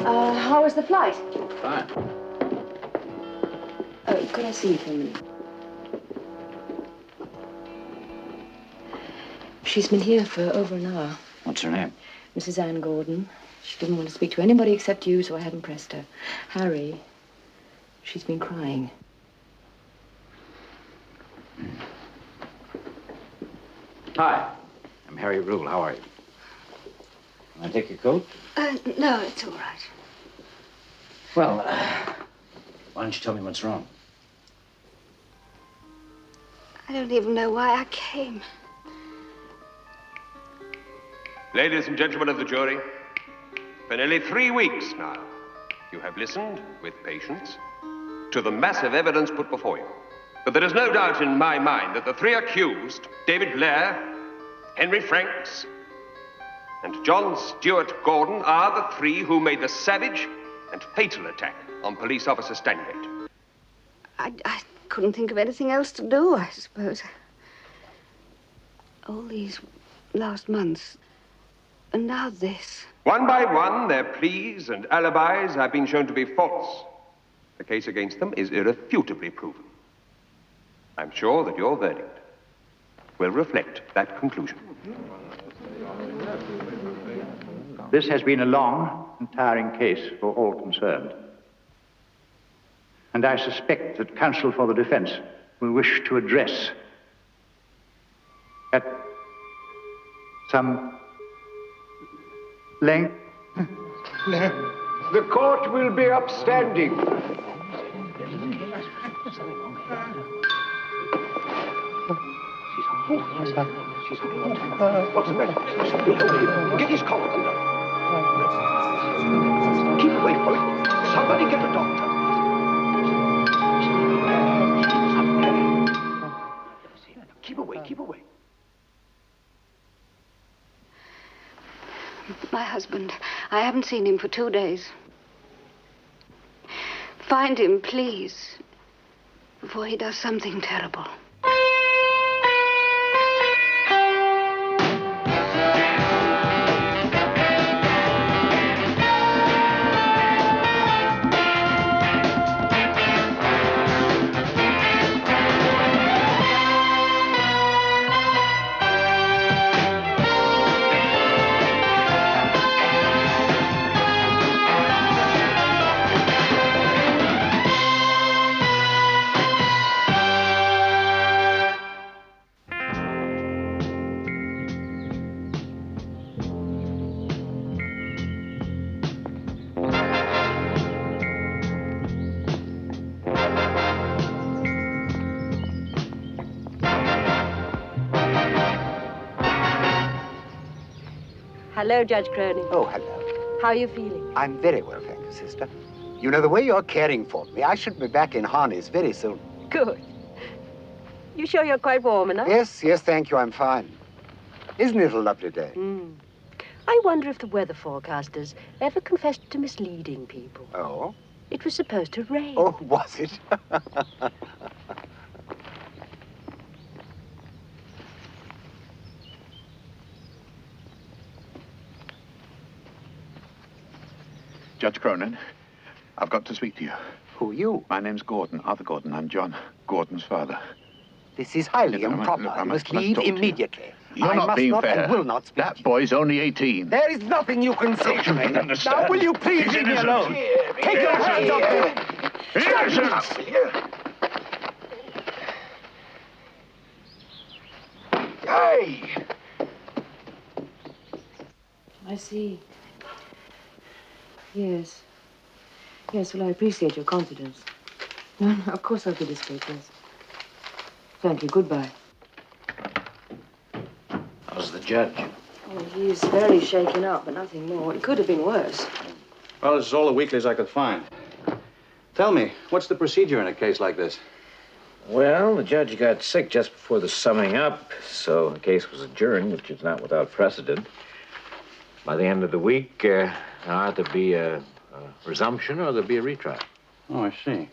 How was the flight? Fine. Could I see you for a minute? She's been here for over an hour. What's her name? Mrs. Anne Gordon. She didn't want to speak to anybody except you, so I haven't pressed her. Harry, she's been crying. Hi, I'm Harry Rule. How are you? Can I take your coat? No, it's all right. Well, why don't you tell me what's wrong? I don't even know why I came. Ladies and gentlemen of the jury, for nearly 3 weeks now, you have listened with patience to the massive evidence put before you. But there is no doubt in my mind that the 3 accused, David Blair, Henry Franks, and John Stewart Gordon, are the 3 who made the savage and fatal attack on police officer Stangate. I couldn't think of anything else to do, I suppose. All these last months, and now this. One by one, their pleas and alibis have been shown to be false. The case against them is irrefutably proven. I'm sure that your verdict will reflect that conclusion. This has been a long and tiring case for all concerned. And I suspect that counsel for the defense will wish to address at some length. The court will be upstanding. What's the matter? Get his collar undone. Keep away from it. Somebody get a doctor. Keep away, keep away. My husband. I haven't seen him for 2 days. Find him, please, before he does something terrible. Hello, Judge Cronin. Oh, hello. How are you feeling? I'm very well, thank you, sister. You know, the way you're caring for me, I should be back in harness very soon. Good. You sure you're quite warm enough? Yes, thank you, I'm fine. Isn't it a lovely day? I wonder if the weather forecasters ever confessed to misleading people. Oh? It was supposed to rain. Oh, was it? Judge Cronin, I've got to speak to you. Who are you? My name's Gordon, Arthur Gordon. I'm John Gordon's father. This is highly improper. Look, I must leave immediately. You're not being fair. And will not speak. That boy's only 18. There is nothing you can say to me. Understand. Now, will you please leave me alone? Take your hands off me. Hey! I see. Yes. Yes, well, I appreciate your confidence. No, of course I'll be discreet, yes. Thank you. Goodbye. How's the judge? Oh, he's very shaken up, but nothing more. It could have been worse. Well, this is all the weeklies I could find. Tell me, what's the procedure in a case like this? Well, the judge got sick just before the summing up, so the case was adjourned, which is not without precedent. By the end of the week, there'll either be a resumption or there'll be a retrial. Oh, I see.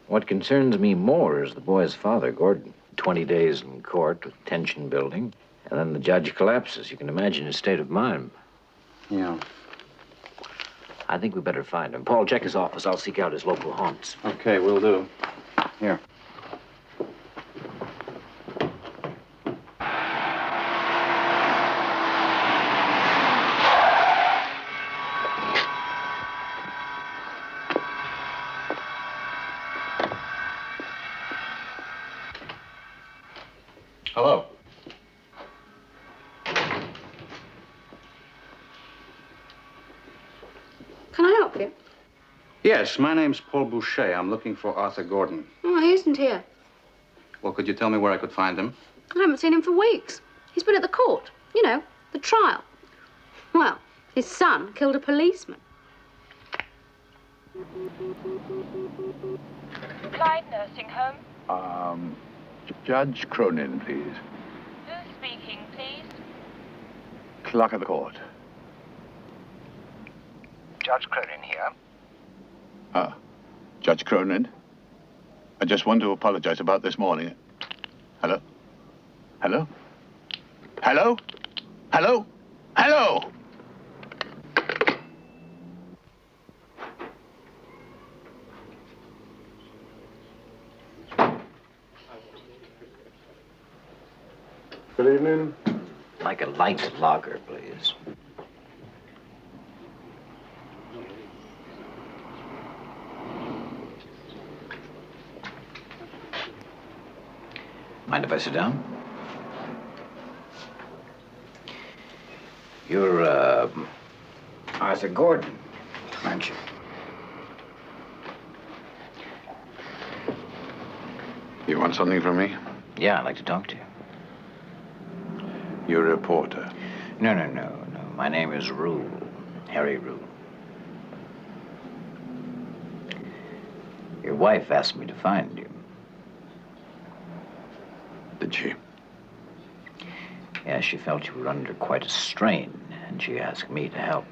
What concerns me more is the boy's father, Gordon. 20 days in court with tension building, and then the judge collapses. You can imagine his state of mind. Yeah. I think we better find him. Paul, check his office. I'll seek out his local haunts. Okay, will do. Here. Hello. Can I help you? Yes, my name's Paul Boucher. I'm looking for Arthur Gordon. Oh, he isn't here. Well, could you tell me where I could find him? I haven't seen him for weeks. He's been at the court. You know, the trial. Well, his son killed a policeman. Clyde Nursing Home. Judge Cronin, please. Who's speaking, please? Clerk of the court. Judge Cronin here. Judge Cronin. I just want to apologize about this morning. Hello? Hello? Hello? Hello? Hello? Good evening. Like a light lager, please. Mind if I sit down? You're, Arthur Gordon, aren't you? You want something from me? Yeah, I'd like to talk to you. You're a reporter. No. My name is Rule. Harry Rule. Your wife asked me to find you. Did she? Yeah, she felt you were under quite a strain, and she asked me to help.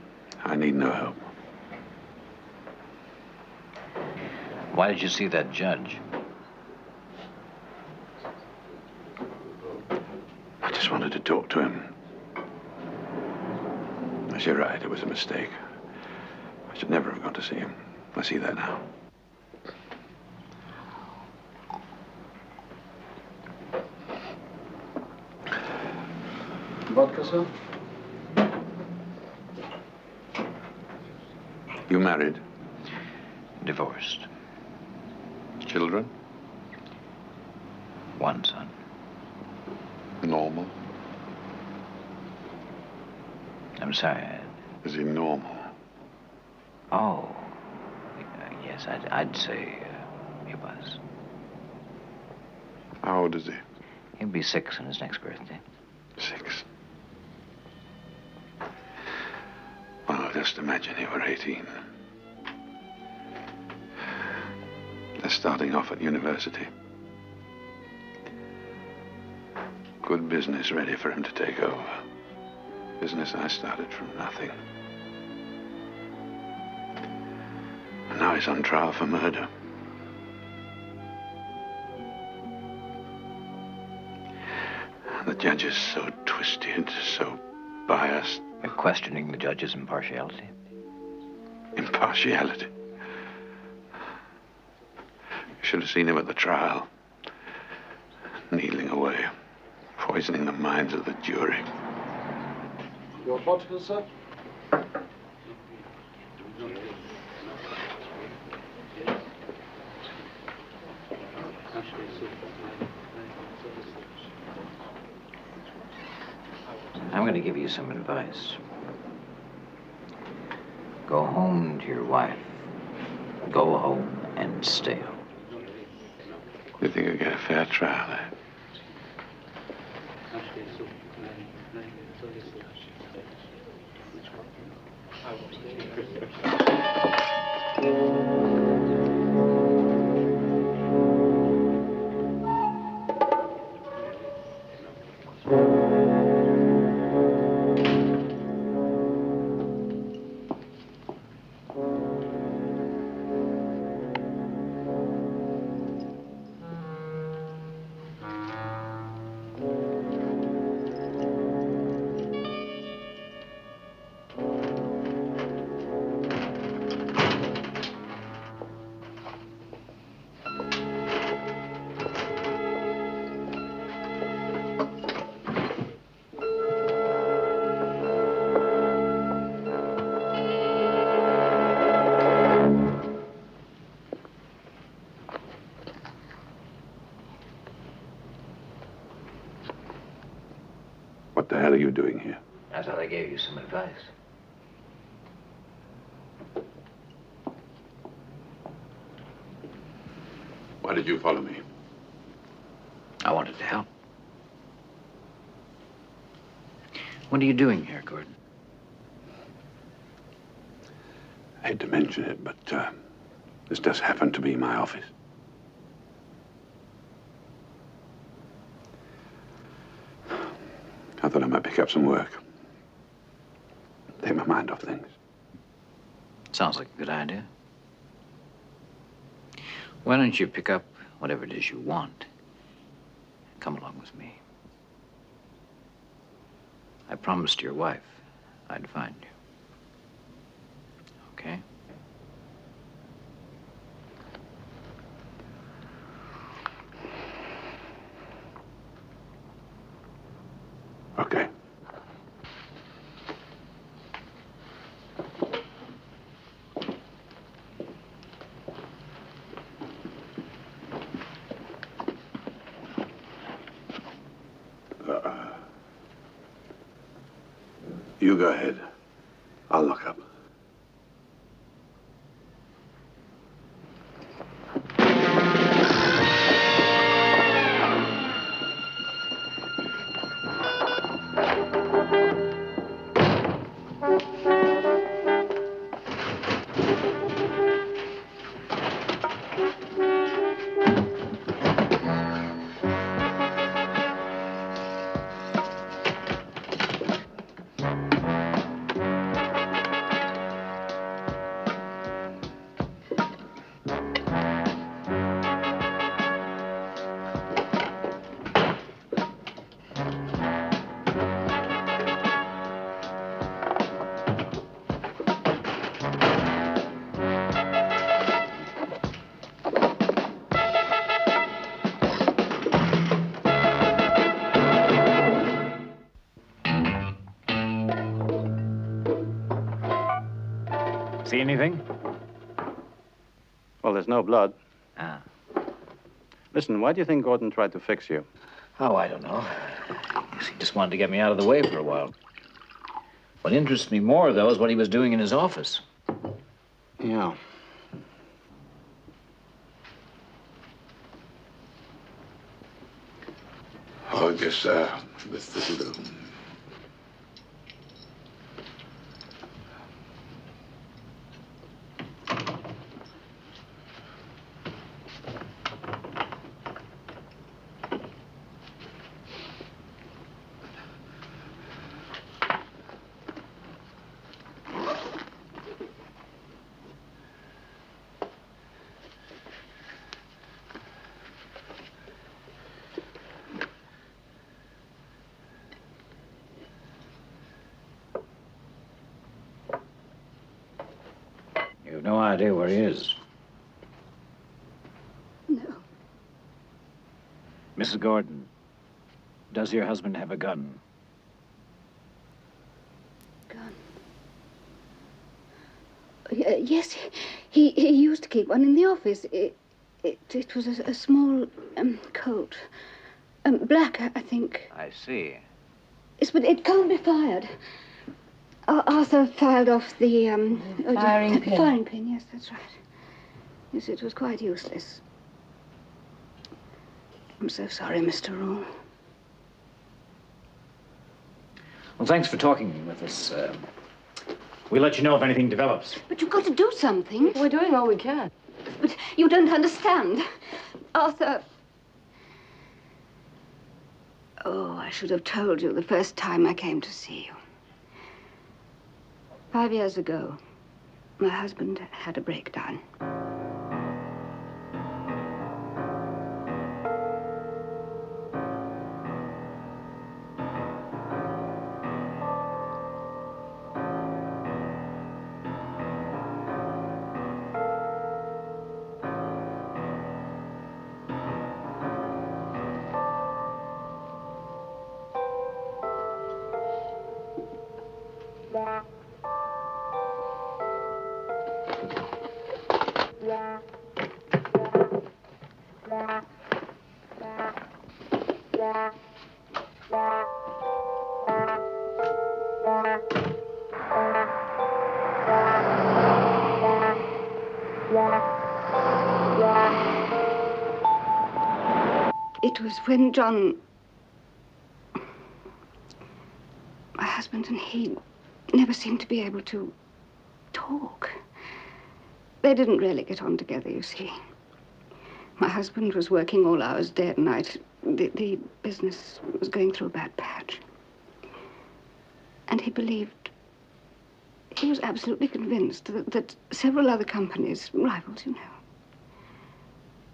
I need no help. Why did you see that judge? I just wanted to talk to him. Yes, you're right. It was a mistake. I should never have gone to see him. I see that now. Vodka, sir? You married? Divorced. Children? One son. Normal? I'm sorry. Is he normal? Oh. Yes, I'd say he was. How old is he? He'll be 6 on his next birthday. 6. Oh, just imagine he were 18. They're starting off at university. Good business ready for him to take over. Business I started from nothing. And now he's on trial for murder. And the judge is so twisted, so biased. You're questioning the judge's impartiality? Impartiality. You should have seen him at the trial. Kneeling away, poisoning the minds of the jury. Your vodka, sir? I'm going to give you some advice. Go home to your wife. Go home and stay home. You think you'll get a fair trial, eh? doing here? I thought I gave you some advice. Why did you follow me? I wanted to help. What are you doing here, Gordon? I hate to mention it, but this does happen to be my office. I thought I might pick up some work. Take my mind off things. Sounds like a good idea. Why don't you pick up whatever it is you want and come along with me? I promised your wife I'd find you. Okay? Okay. You go ahead. I'll look up. See anything? Well, there's no blood. Ah. Listen, why do you think Gordon tried to fix you? Oh, I don't know. Guess he just wanted to get me out of the way for a while. What interests me more, though, is what he was doing in his office. Yeah. Oh, I guess, this will do. You have no idea where he is. No. Mrs. Gordon, does your husband have a gun? Gun. Yes, he used to keep one in the office. It was a small Colt. Black, I think. I see. Yes, but it can't be fired. Arthur fired off the firing pin. Firing pin, yes, that's right. Yes, it was quite useless. I'm so sorry, Mr. Rule. Well, thanks for talking with us. We'll let you know if anything develops. But you've got to do something. We're doing all we can. But you don't understand. Arthur... Oh, I should have told you the first time I came to see you. 5 years ago, my husband had a breakdown. It was when John, my husband, and he never seemed to be able to talk. They didn't really get on together, you see. My husband was working all hours, day and night. The business was going through a bad patch. And he was absolutely convinced that several other companies, rivals, you know,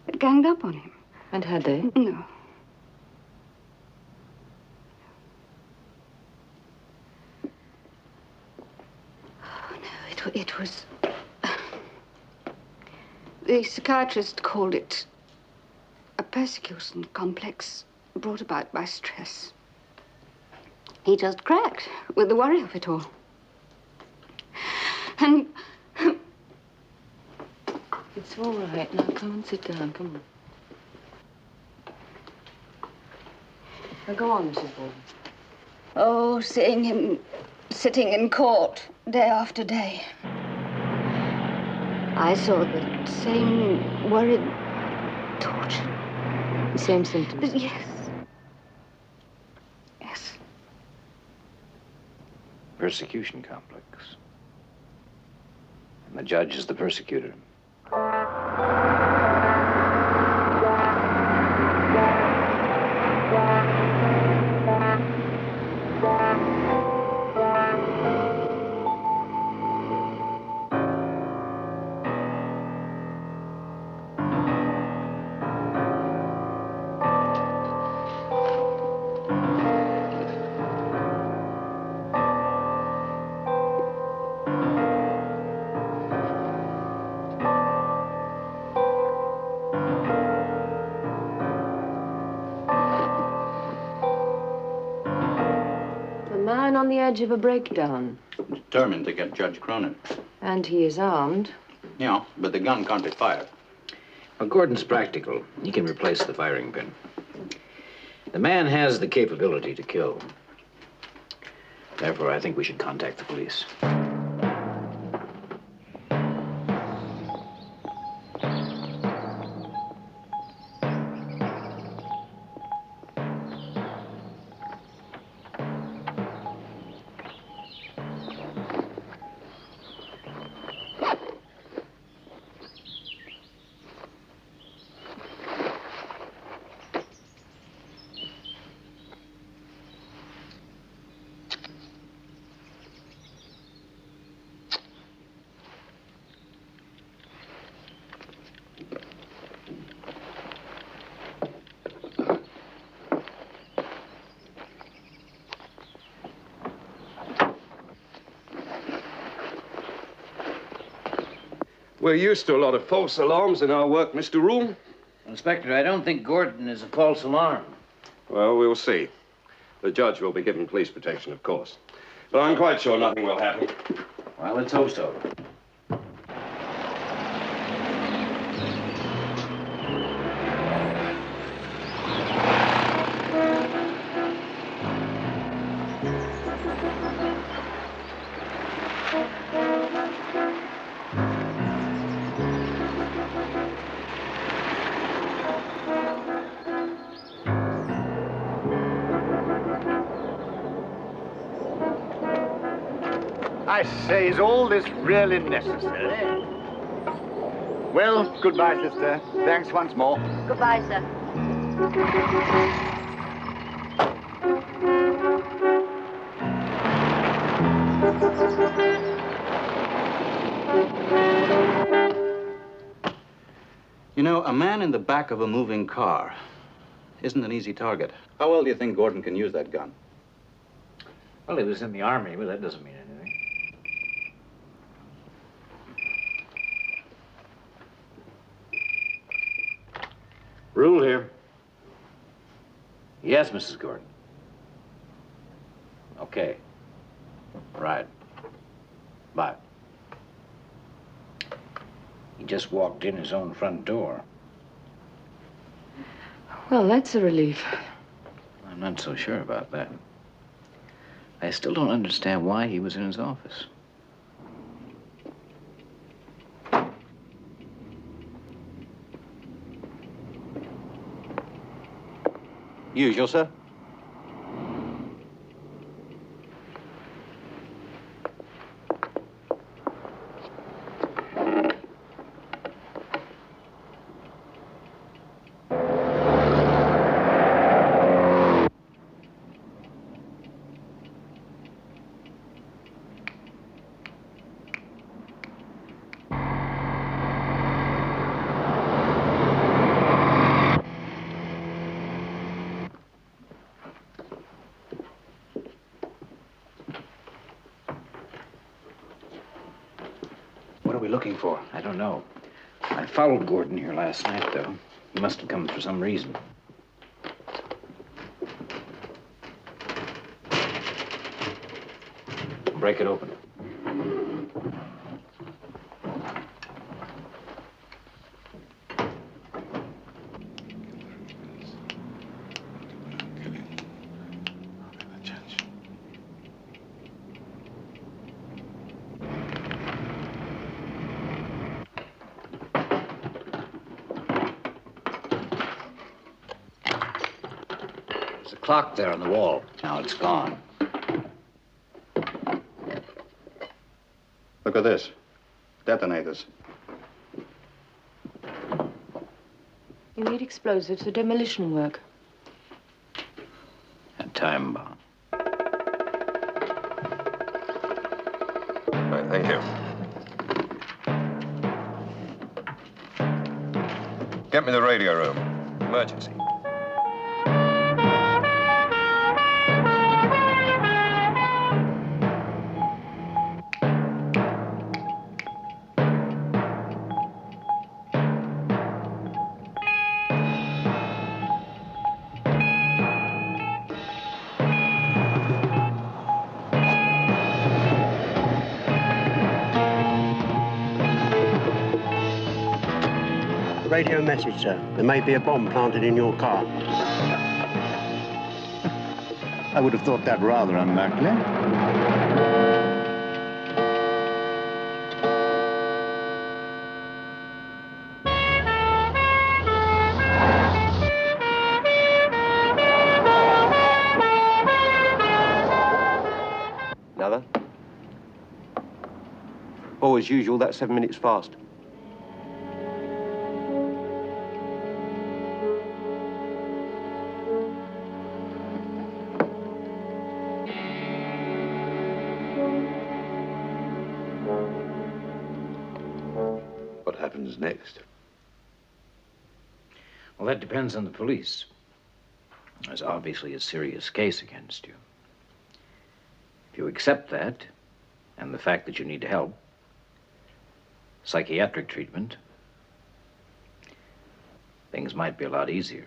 had ganged up on him. And had they? No. Oh, no, it was... The psychiatrist called it a persecution complex brought about by stress. He just cracked with the worry of it all. And... It's all right. Now, come and sit down. Come on. Now, go on, Mrs. Borden. Oh, seeing him sitting in court day after day. I saw the same worried torture. The same symptoms? Yes. Yes. Persecution complex. And the judge is the persecutor. On the edge of a breakdown. Determined to get Judge Cronin. And he is armed. Yeah, but the gun can't be fired. Well, Gordon's practical. He can replace the firing pin. The man has the capability to kill. Therefore, I think we should contact the police. We're used to a lot of false alarms in our work, Mr. Rule. Inspector, I don't think Gordon is a false alarm. Well, we'll see. The judge will be given police protection, of course. But I'm quite sure nothing will happen. Well, let's hope so. I say, is all this really necessary? Well, goodbye, sister. Thanks once more. Goodbye, sir. You know, a man in the back of a moving car isn't an easy target. How well do you think Gordon can use that gun? Well, he was in the Army, but that doesn't mean anything. Rule here. Yes, Mrs. Gordon. Okay. Right. Bye. He just walked in his own front door. Well, that's a relief. I'm not so sure about that. I still don't understand why he was in his office. Usual, sir. What are we looking for? I don't know. I followed Gordon here last night, though. He must have come for some reason. Break it open. There's a clock there on the wall. Now it's gone. Look at this. Detonators. You need explosives for demolition work. A time bomb. Right, thank you. Get me the radio room. Emergency. Radio message, sir. There may be a bomb planted in your car. I would have thought that rather unlikely. Another? Oh, as usual, that's 7 minutes fast. What happens next? Well, that depends on the police. There's obviously a serious case against you. If you accept that, and the fact that you need help, psychiatric treatment, things might be a lot easier.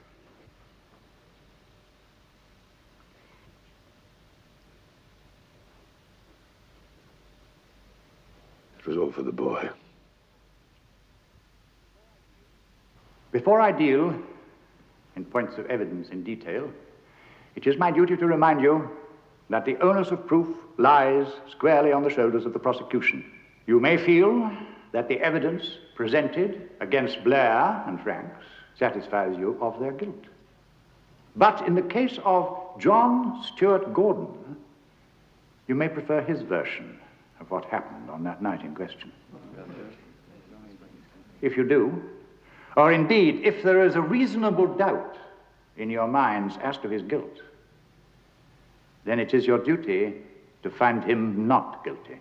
It was all for the boy. Before I deal in points of evidence in detail, it is my duty to remind you that the onus of proof lies squarely on the shoulders of the prosecution. You may feel that the evidence presented against Blair and Franks satisfies you of their guilt. But in the case of John Stuart Gordon, you may prefer his version of what happened on that night in question. If you do, or indeed, if there is a reasonable doubt in your minds as to his guilt, then it is your duty to find him not guilty.